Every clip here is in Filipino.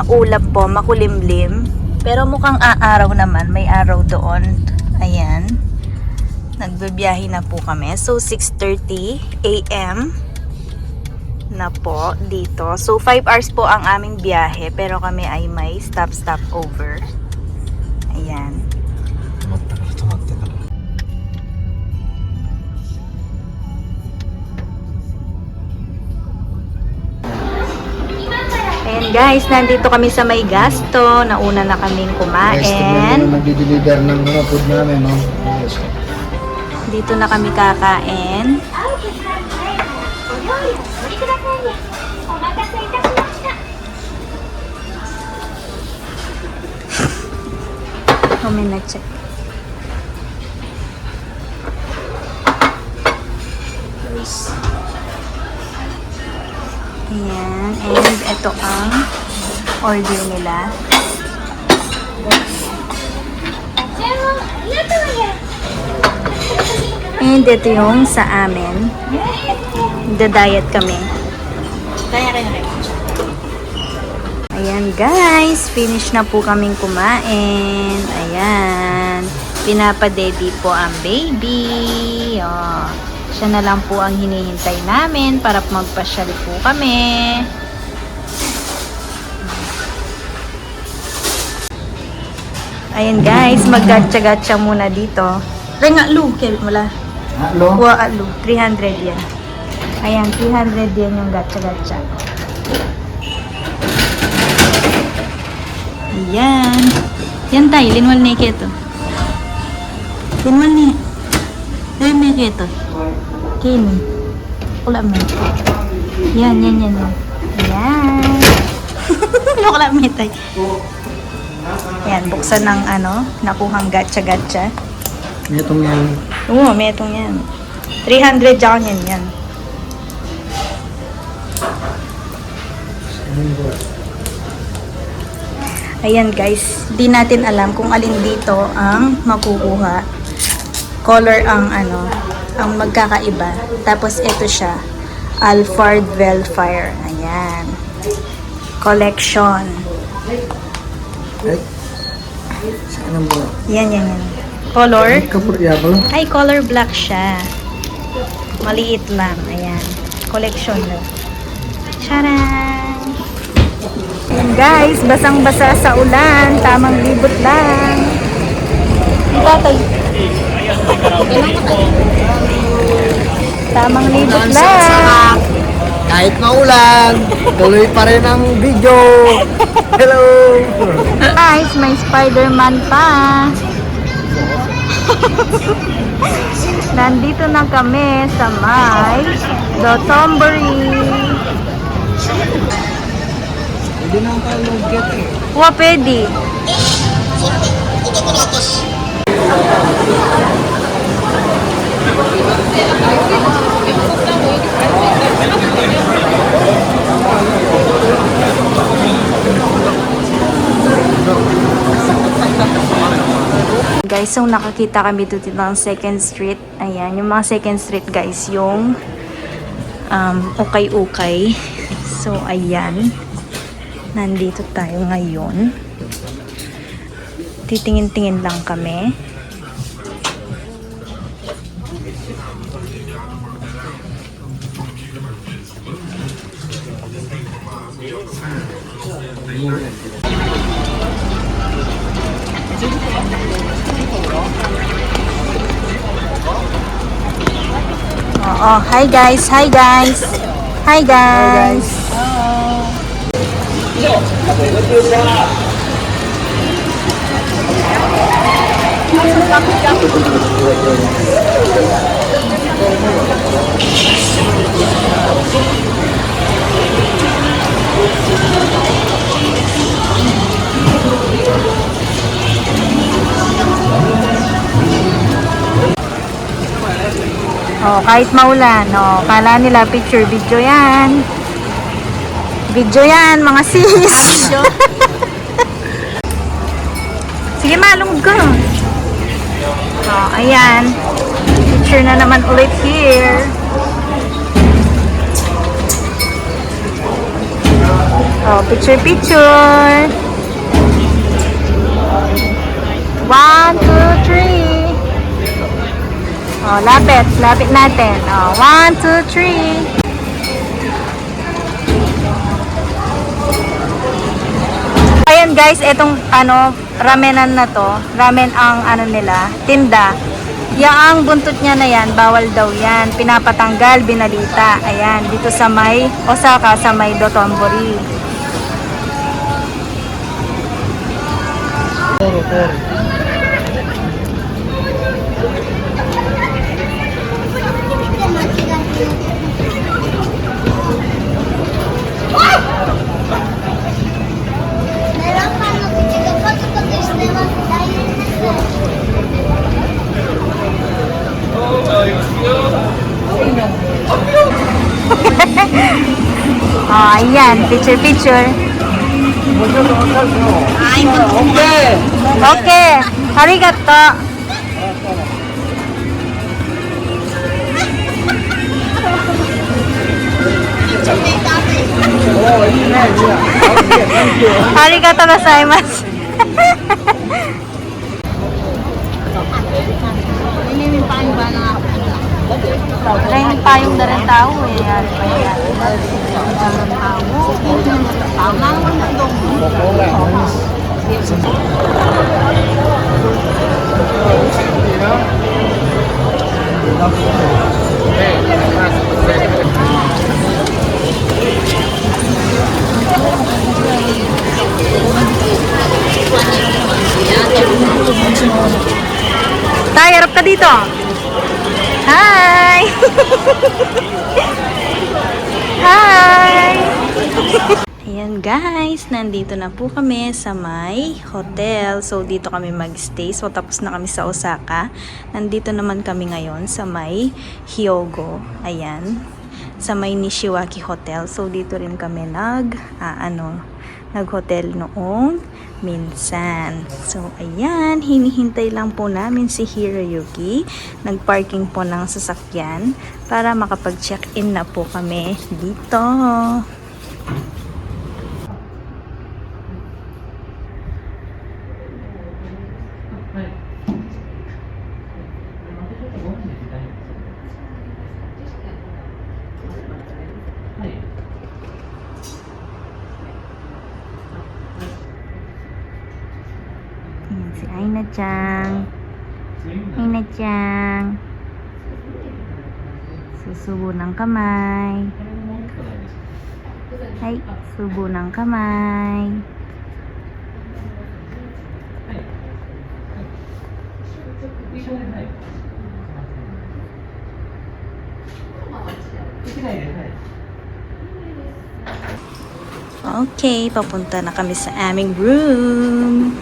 maulap po, makulimlim. Pero mukhang aaraw naman, may araw doon. Ayan. Nagbibiyahe na po kami. So 6:30 AM na po dito. So 5 hours po ang aming biyahe, pero kami ay may stop over. Ayan. Ayan guys, nandito kami sa may gasto. Nauna na kaming kumain. Nag-deliver ng mga food namin, no? Dito na kami kakain. Kami na-check. Ayan. And ito ang order nila. And ito yung sa amin. Nagda-diet kami. Ayan guys, finish na po kaming kumain. Ayan. Pinapadedi po ang baby. Oh, siya na lang po ang hinihintay namin para magpasyal po kami. Ayan guys, mag-gatcha-gatcha muna dito. Renga lu, kaya mula. Halo? Wa alu, 300 yan. Ayan, 300 yan yung gatcha-gatcha. Ayan. Yan tayo, linwal na ito. Linwal na. Linwal na ito. Kini. Kula mo. Yan. Ayan. Kula mo ito. Ayan, buksan ng nakuhang gatcha-gatcha. Itong yan. Oo, may itong yan. 300 dyan yan. Ayan guys, di natin alam kung alin dito ang makukuha. Color ang ang magkakaiba. Tapos ito siya, Alphard Velfire. Ayan. Collection. Ay. Saan mo? Yan. Color? Ay, color black siya. Maliit lang. Ayan. Collection lang. Charan! Ayan guys, basang-basa sa ulan. Tamang libot lang. Tatay. Tamang libot lang. Kahit maulan, tuloy pa rin ang video. Hello! Guys, may Spider-Man pa. Nandito na kami sa may Dotonbury. Hindi na ang kalugit eh. Wa, pwede. Guys, so nakakita kami dito ng 2nd Street. Ayan, yung mga 2nd Street guys, yung ukay-ukay. So, ayan. Nandito tayo ngayon. Titingin-tingin lang kami. Oh, hi guys. Oh, kahit maulan, oh, kala nila picture, video yan. Video yan, mga sis. Sige, malungod ko. Oh, ayan. Picture na naman ulit here. Oh, picture, picture. 1, 2, 3. Oh, lapit. Lapit natin. Oh, 1, 2, 3. Ayan guys, etong ramenan na to. Ramen ang nila, tinda. Yaang buntot niya na yan, bawal daw yan. Pinapatanggal, binalita. Ayan, dito sa may Osaka, sa may Dotonbori. Oh, ayan, picture, picture. Okay, arigato. Arigato gozaimasu. Maraming payong na rin tao eh. Yari pa yan. Tay, harap ka dito. Hi! Hi! Ayan guys, nandito na po kami sa may hotel. So dito kami magstay. So tapos na kami sa Osaka. Nandito naman kami ngayon sa may Hyogo. Ayan. Sa may Nishiwaki Hotel. So dito rin kami nag-hotel noong minsan. So, ayan, hinihintay lang po namin si Hiroyuki. Nag-parking po ng sasakyan para makapag-check-in na po kami dito. Ayan, si Aina-chan. Aina-chan. Susubo ng kamay. Ay, subo ng kamay. Okay, papunta na kami sa aming room.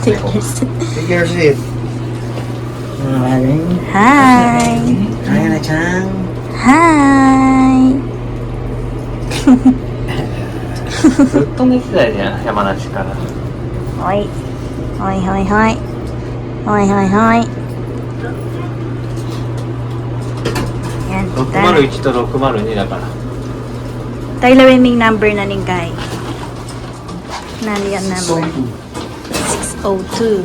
Take your seat. Hi! Aina-chan. Hi! ずっと寝てたよね、山梨から。おい。おいほいほい。おいほいほい。Yan, kita. 601と602だから。 Tayo lawin may number na ning guy. Nani ang number? 602.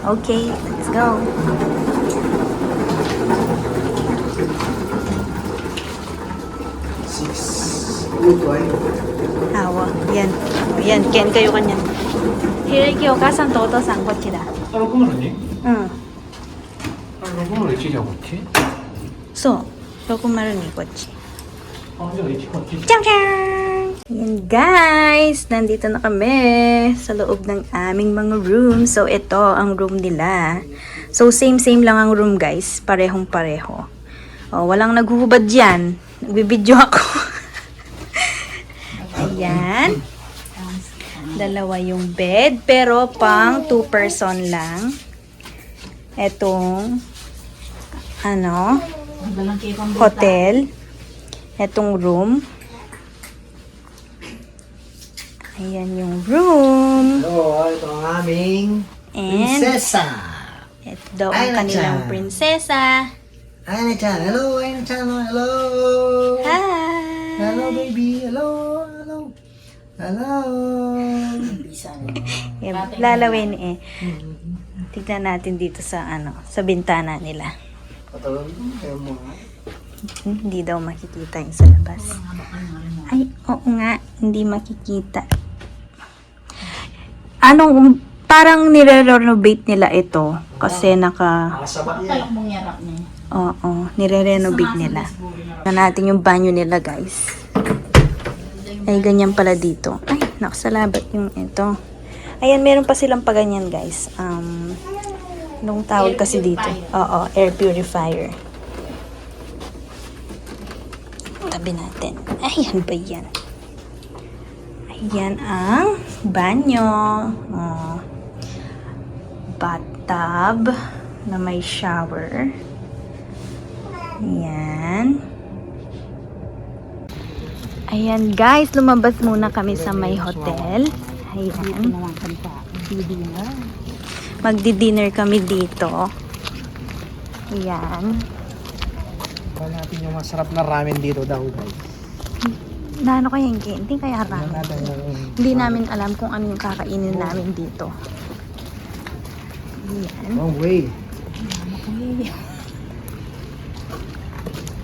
Okay, let's go. Awa, yan. Yan, Ken kayo kanyan. Hiraki o kasan toto sanこっちだ. あ、602? うん。あ、601じゃこっち？そう。602こっち。あ、じゃあ1こっち。Tiyang tiyang! Yan guys, nandito na kami sa loob ng aming mga room. So ito ang room nila. So same lang ang room guys, parehong pareho. Oh, walang naghuhubad diyan. Nagbibidyo ako. Ayan. Dalawa yung bed pero pang 2 person lang. Etong hotel. etong room. Ayan yung room. Hello, ito ang aming And prinsesa. ito daw ang Aina-chan. kanilang prinsesa. Aina-chan, hello, Aina-chan, hello. Hi! Hello, baby, hello, hello. Hello. Yan, lalawin eh. Tignan natin dito sa sa bintana nila. Patawag mo, kayo mo nga. Hindi daw makikita yung sa labas. Ay, oo nga, hindi makikita. Parang nire-renovate nila ito kasi Nakasaba yan. oo, nire-renovate nila. Tignan natin yung banyo nila, guys. Ay, ganyan pala dito. Ay, nakasalabat yung ito. Ayan, meron pa silang paganyan, guys. Anong tawag kasi dito? Oo, air purifier. Tabi natin. Ayan ba yan? Ayan ang banyo. Oh. Bathtub na may shower. Ayan. Ayan guys, lumabas muna kami sa may hotel. Ayan. Magdi-dinner kami dito. Ayan. Kaya natin yung masarap na ramen dito daw, guys. Naano kaya hindi kaya ramen. Hindi namin alam kung ano yung kakainin namin dito. Ayan. Oh, wait.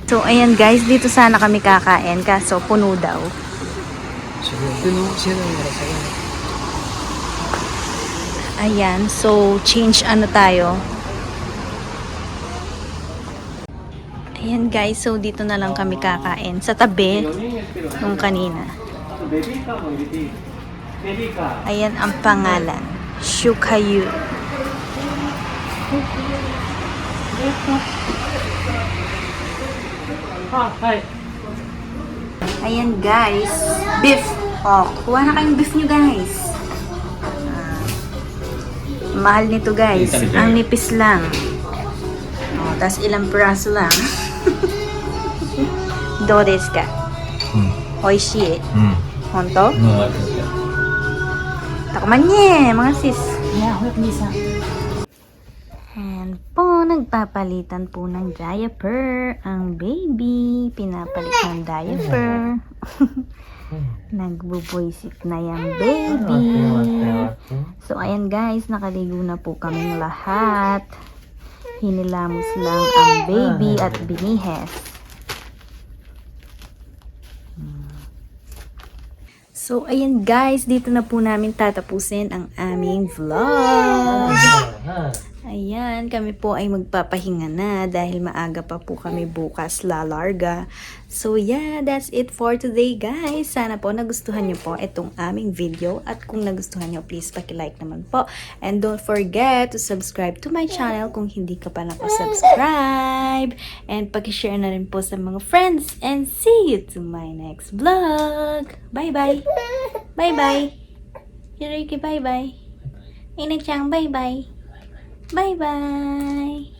So, ayan guys, dito sana kami kakain kaso puno daw. Siguro, sino yung sa'yo? Ayan, so change tayo. Ayan guys, so dito na lang kami kakain sa tabi nung kanina. Ayan ang pangalan, Shukayu. Ayan guys, beef. Oh, kuha na kayong beef nyo guys. Mahal nito guys, ang nipis lang. Oh, tas ilang piraso lang. Do desu ka? Oishii. Honto? Takman niya, mga sis. Ayan po, nagpapalitan po ng diaper ang baby. Pinapalit ng diaper. Nagbuboysit na yung baby. So, ayan guys, nakaligo na po kaming lahat. Hinilamos lang ang baby at binihes. So, ayan guys, dito na po namin tatapusin ang aming vlog. Ayan, kami po ay magpapahinga na dahil maaga pa po kami bukas lalarga. So yeah, that's it for today guys. Sana po nagustuhan nyo po itong aming video at kung nagustuhan nyo, please paki-like naman po. And don't forget to subscribe to my channel kung hindi ka pa subscribe. And paki-share na rin po sa mga friends. And see you to my next vlog. Bye-bye. Bye-bye. Hiroyuki, bye-bye. Ina-chan, bye-bye. Bye-bye!